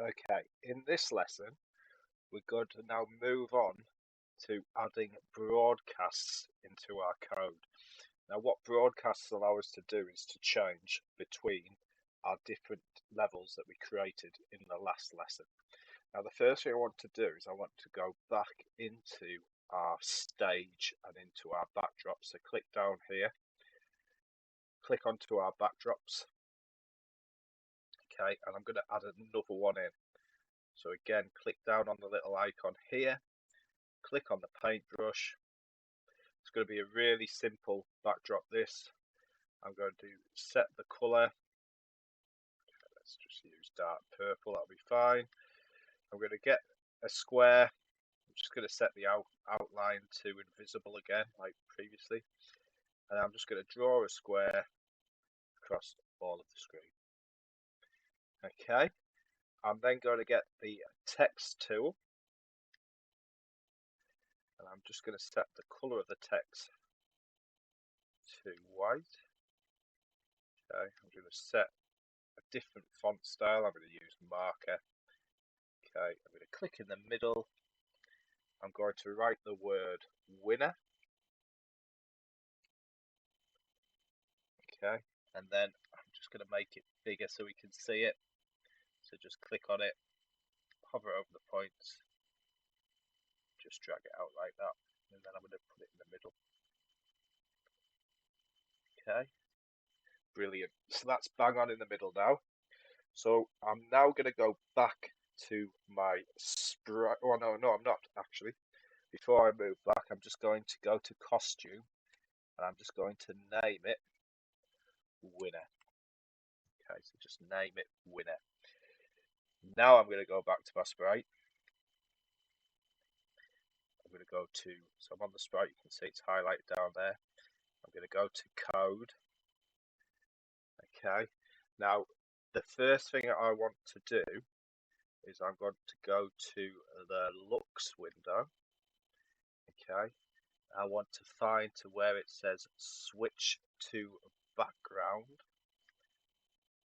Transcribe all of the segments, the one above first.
Okay, in this lesson, we're going to now move on to adding broadcasts into our code. Now, what broadcasts allow us to do is to change between our different levels that we created in the last lesson. Now, the first thing I want to do is I want to go back into our stage and into our backdrop. So click down here, click onto our backdrops. Okay, and I'm going to add another one in. So again, click down on the little icon here, click on the paintbrush. It's going to be a really simple backdrop this. I'm going to set the colour. Let's just use dark purple, that'll be fine. I'm going to get a square. I'm just going to set the outline to invisible again, like previously. And I'm just going to draw a square across all of the screen. Okay, I'm then going to get the text tool. And I'm just going to set the colour of the text to white. Okay, I'm going to set a different font style. I'm going to use marker. Okay, I'm going to click in the middle. I'm going to write the word winner. Okay, and then I'm just going to make it bigger so we can see it. So just click on it, hover over the points, just drag it out like that, and then I'm going to put it in the middle. Okay, brilliant. So that's bang on in the middle now. So I'm now going to go back to my sprite. Oh no, I'm not actually. Before I move back, I'm just going to go to costume, and I'm just going to name it winner. Okay, so just name it winner. Now I'm going to go back to my sprite. I'm going to go to, so I'm on the sprite, you can see it's highlighted down there. I'm going to go to code. Okay, now the first thing I want to do is I'm going to go to the looks window. Okay, I want to find to where it says switch to background.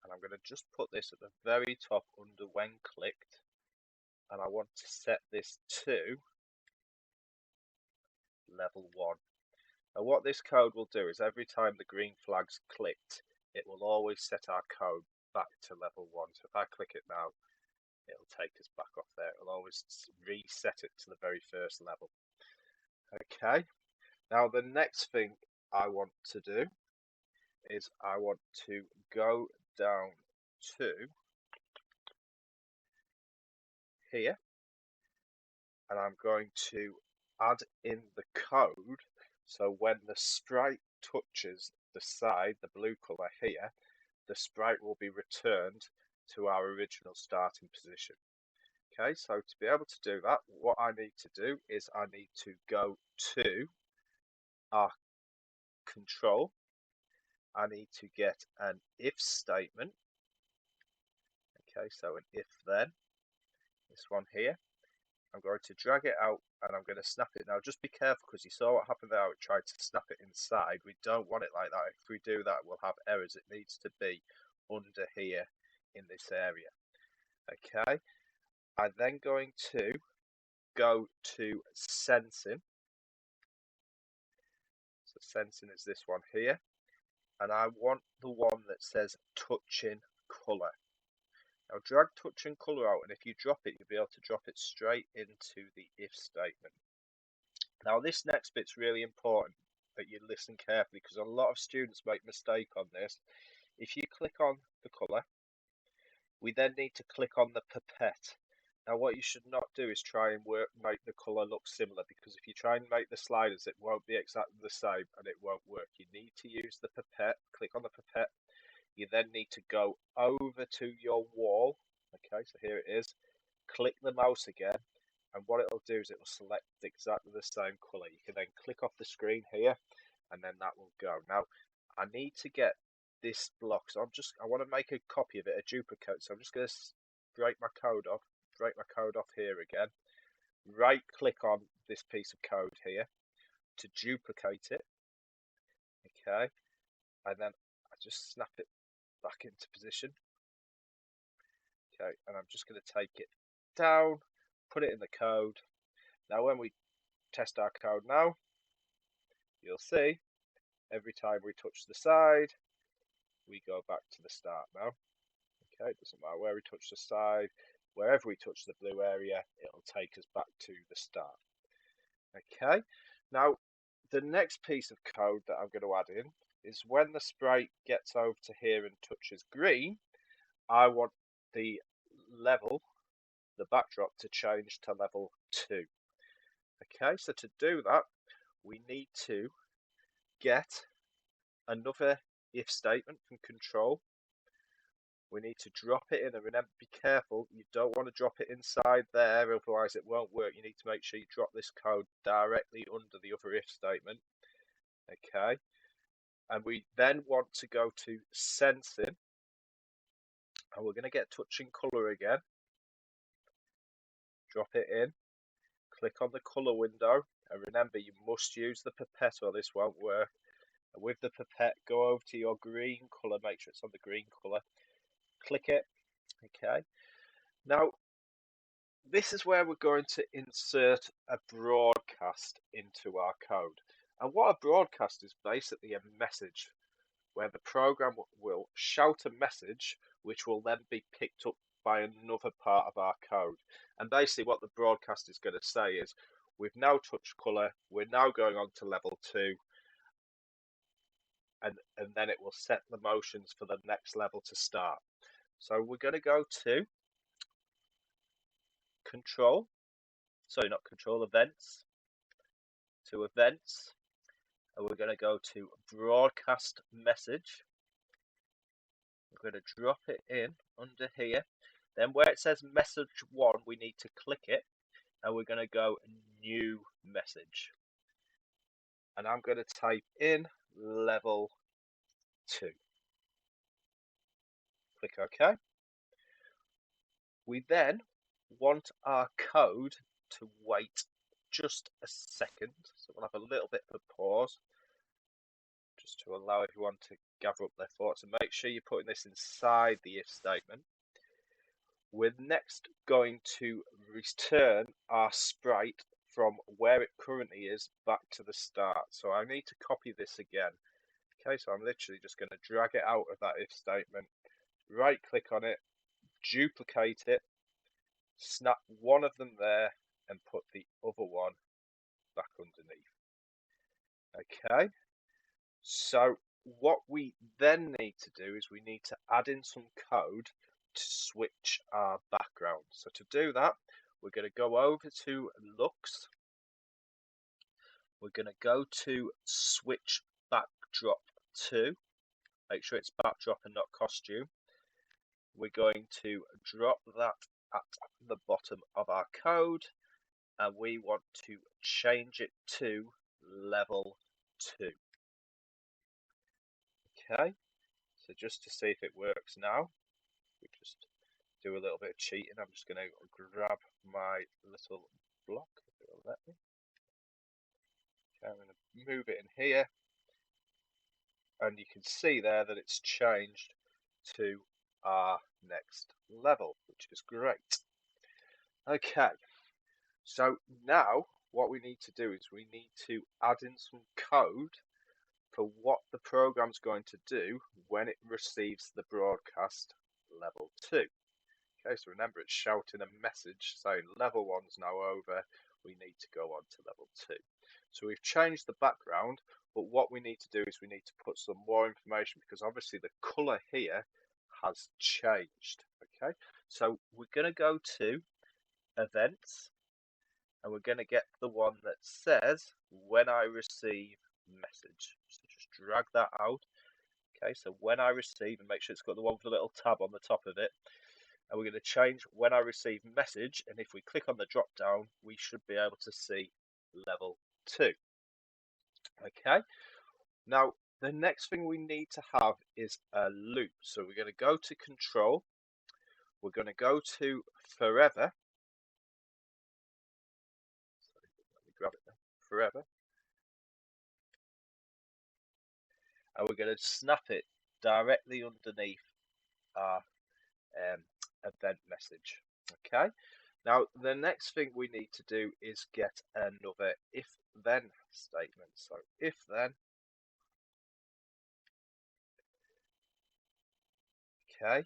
And I'm going to just put this at the very top under when clicked, and I want to set this to level 1. Now what this code will do is every time the green flag's clicked, it will always set our code back to level 1. So if I click it now, it'll take us back off there. It'll always reset it to the very first level. Okay, now the next thing I want to do is I want to go down to here, and I'm going to add in the code. So when the sprite touches the side, the blue color here, the sprite will be returned to our original starting position. Okay, so to be able to do that, what I need to do is I need to go to our control. I need to get an if statement. Okay, so an if then, this one here. I'm going to drag it out and I'm going to snap it. Now just be careful because you saw what happened there. It tried to snap it inside. We don't want it like that. If we do that, we'll have errors. It needs to be under here in this area. Okay, I'm then going to go to sensing. So sensing is this one here. And I want the one that says touching color. Now drag touch and colour out, and if you drop it, you'll be able to drop it straight into the if statement. Now this next bit's really important that you listen carefully because a lot of students make mistake on this. If you click on the colour, we then need to click on the pipette. Now what you should not do is try and make the colour look similar, because if you try and make the sliders, it won't be exactly the same and it won't work. You need to use the pipette, click on the pipette. You then need to go over to your wall. Okay, so here it is. Click the mouse again, and what it'll do is it will select exactly the same colour. You can then click off the screen here, and then that will go. Now, I need to get this block, so I want to make a copy of it, a duplicate. So I'm just going to break my code off here again. Right click on this piece of code here to duplicate it. Okay, and then I just snap it back into position. Okay, and I'm just going to take it down, put it in the code. Now when we test our code now, you'll see every time we touch the side, we go back to the start now. Okay, it doesn't matter where we touch the side, wherever we touch the blue area, it'll take us back to the start. Okay, now the next piece of code that I'm going to add in is when the sprite gets over to here and touches green, I want the level, the backdrop, to change to level 2. Okay, so to do that, we need to get another if statement from control. We need to drop it in, and remember, be careful, you don't want to drop it inside there, otherwise it won't work. You need to make sure you drop this code directly under the other if statement. Okay, and we then want to go to sensing, and we're going to get touching color again. Drop it in, click on the color window, and remember you must use the pipette or this won't work. And with the pipette, go over to your green color, make sure it's on the green color, click it. Okay, now this is where we're going to insert a broadcast into our code. And what a broadcast is basically a message where the program will shout a message which will then be picked up by another part of our code. And basically what the broadcast is going to say is, we've now touched color, we're now going on to level 2, and then it will set the motions for the next level to start. So we're going to go to control, sorry, not control, events, to events, and we're going to go to broadcast message. We're going to drop it in under here. Then where it says message 1, we need to click it, and we're going to go new message. And I'm going to type in level 2. Click OK. We then want our code to wait just a second. So we'll have a little bit of a pause just to allow everyone to gather up their thoughts, and make sure you're putting this inside the if statement. We're next going to return our sprite from where it currently is back to the start. So I need to copy this again. Okay, so I'm literally just going to drag it out of that if statement, right click on it, duplicate it, snap one of them there, and put the other one back underneath. Okay, so what we then need to do is we need to add in some code to switch our background. So to do that, we're going to go over to Lux. We're going to go to switch backdrop to, make sure it's backdrop and not costume. We're going to drop that at the bottom of our code, and we want to change it to level 2. Okay, so just to see if it works now, we just do a little bit of cheating. I'm just going to grab my little block, if it'll let me. Okay, I'm going to move it in here, and you can see there that it's changed to our next level, which is great. Okay, so now what we need to do is we need to add in some code for what the program's going to do when it receives the broadcast level 2. Okay, so remember, it's shouting a message saying level 1's now over, we need to go on to level 2. So we've changed the background, but what we need to do is we need to put some more information, because obviously the color here has changed. Okay, so we're going to go to events, and we're going to get the one that says when I receive message. So just drag that out. Okay, so when I receive, and make sure it's got the one with the little tab on the top of it, and we're going to change when I receive message, and if we click on the drop down, we should be able to see level 2. Okay, now the next thing we need to have is a loop. So we're going to go to control, we're going to go to forever. Sorry, let me grab it now. Forever. And we're going to snap it directly underneath our event message. Okay. Now, the next thing we need to do is get another if-then statement. So if then, okay,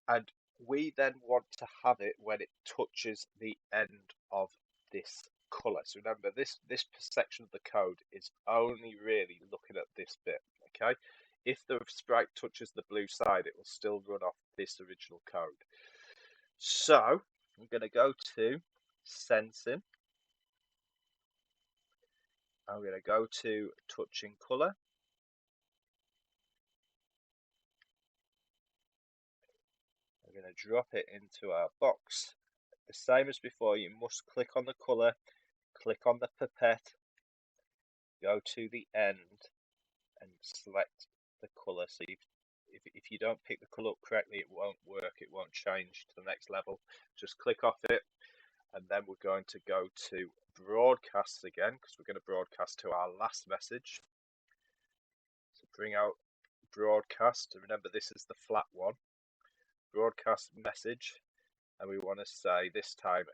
and we then want to have it when it touches the end of this color. So remember, this section of the code is only really looking at this bit. Okay, if the sprite touches the blue side, it will still run off this original code. So I'm going to go to sensing. I'm going to go to touching color. I'm going to drop it into our box. The same as before, you must click on the color, click on the pipette, go to the end and select the color. So if you don't pick the color up correctly, it won't work, it won't change to the next level. Just click off it, and then we're going to go to broadcast again, because we're going to broadcast to our last message. So bring out broadcast. Remember, this is the flat one. Broadcast message, and we want to say this time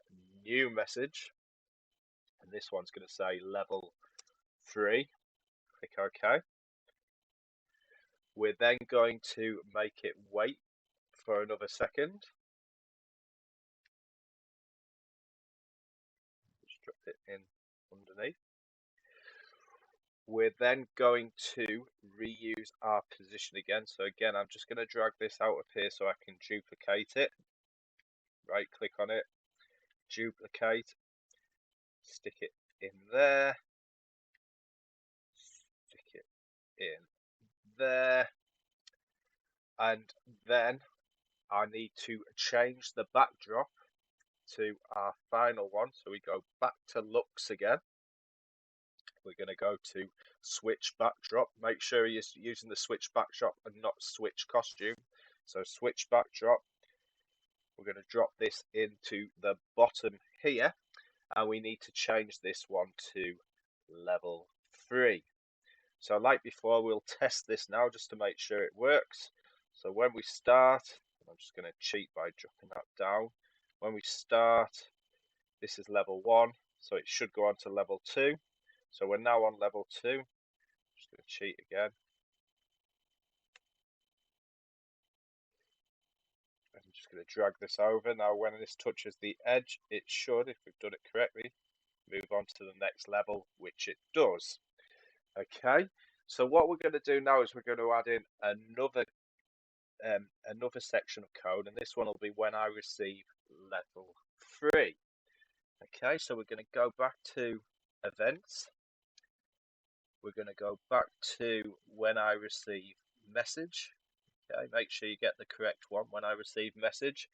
new message, and this one's going to say level 3. Click OK. We're then going to make it wait for another second. Just drop it in underneath. We're then going to reuse our position again. So again, I'm just going to drag this out of here so I can duplicate it. Right click on it, duplicate, stick it in there, stick it in there, and then I need to change the backdrop to our final one. So we go back to Lux again. We're going to go to switch backdrop. Make sure you're using the switch backdrop and not switch costume. So switch backdrop. We're going to drop this into the bottom here, and we need to change this one to level 3. So like before, we'll test this now just to make sure it works. So when we start, I'm just going to cheat by dropping that down. When we start, this is level 1, so it should go on to level 2. So we're now on level 2. I'm just going to cheat again. I'm just going to drag this over. Now when this touches the edge, it should, if we've done it correctly, move on to the next level, which it does. Okay, so what we're going to do now is we're going to add in another section of code, and this one will be when I receive level 3. Okay, so we're going to go back to events. We're going to go back to when I receive message. Okay, make sure you get the correct one, when I receive message.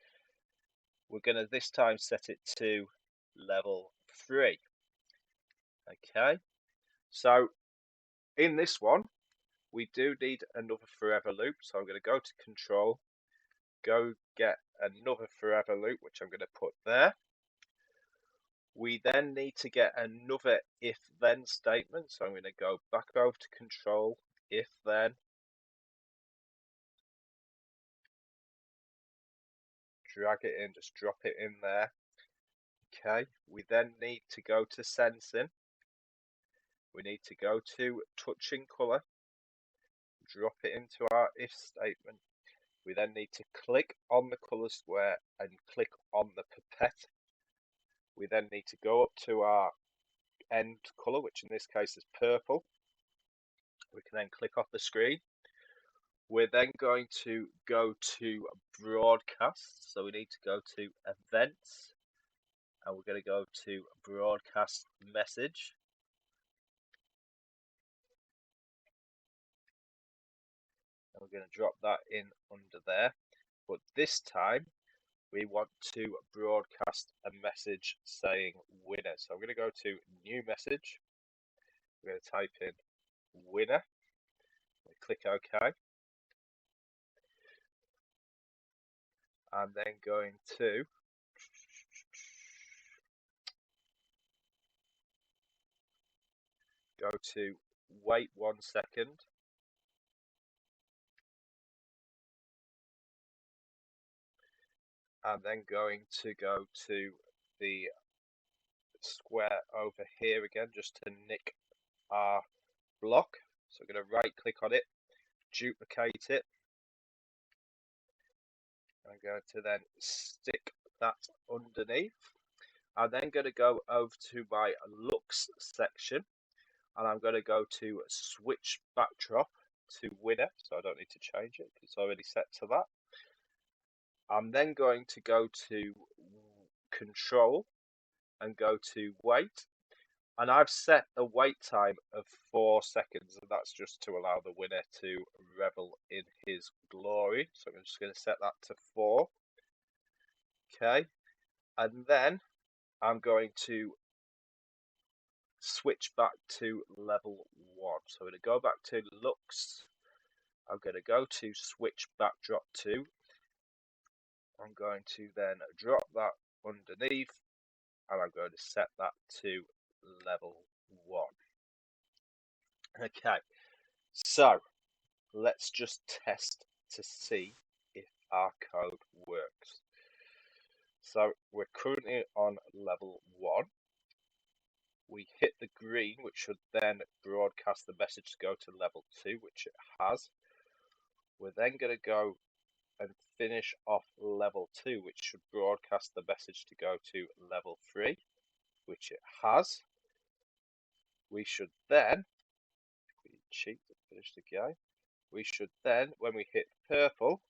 We're going to this time set it to level 3. Okay, so in this one we do need another forever loop, so I'm going to go to control, go get another forever loop, which I'm going to put there. We then need to get another if then statement, so I'm going to go back over to control, if then, drag it in, just drop it in there. Okay, we then need to go to sensing, we need to go to touching color, drop it into our if statement. We then need to click on the color square and click on the pipette. We then need to go up to our end color, which in this case is purple. We can then click off the screen. We're then going to go to broadcast. So we need to go to events, and we're going to go to broadcast message. And we're going to drop that in under there. But this time we want to broadcast a message saying winner. So I'm going to go to new message. We're going to type in winner. Click OK. And then going to go to wait 1 second. I'm then going to go to the square over here again just to nick our block. So I'm going to right click on it, duplicate it. I'm going to then stick that underneath. I'm then going to go over to my looks section and I'm going to go to switch backdrop to winner, so I don't need to change it because it's already set to that. I'm then going to go to control and go to wait, and I've set a wait time of 4 seconds, and that's just to allow the winner to revel in his glory. So I'm just going to set that to 4. Okay, and then I'm going to switch back to level 1. So I'm going to go back to looks. I'm going to go to switch backdrop 2. I'm going to then drop that underneath and I'm going to set that to level 1. Okay, so let's just test to see if our code works. So we're currently on level 1. We hit the green, which should then broadcast the message to go to level 2, which it has. We're then going to go and finish off level 2, which should broadcast the message to go to level 3, which it has. We should then, if we cheat and finish the game, we should then, when we hit purple,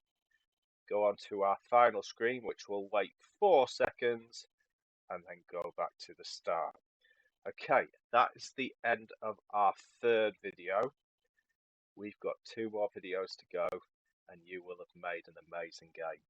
go on to our final screen, which will wait 4 seconds and then go back to the start. Okay, that is the end of our 3rd video. We've got 2 more videos to go and you will have made an amazing game.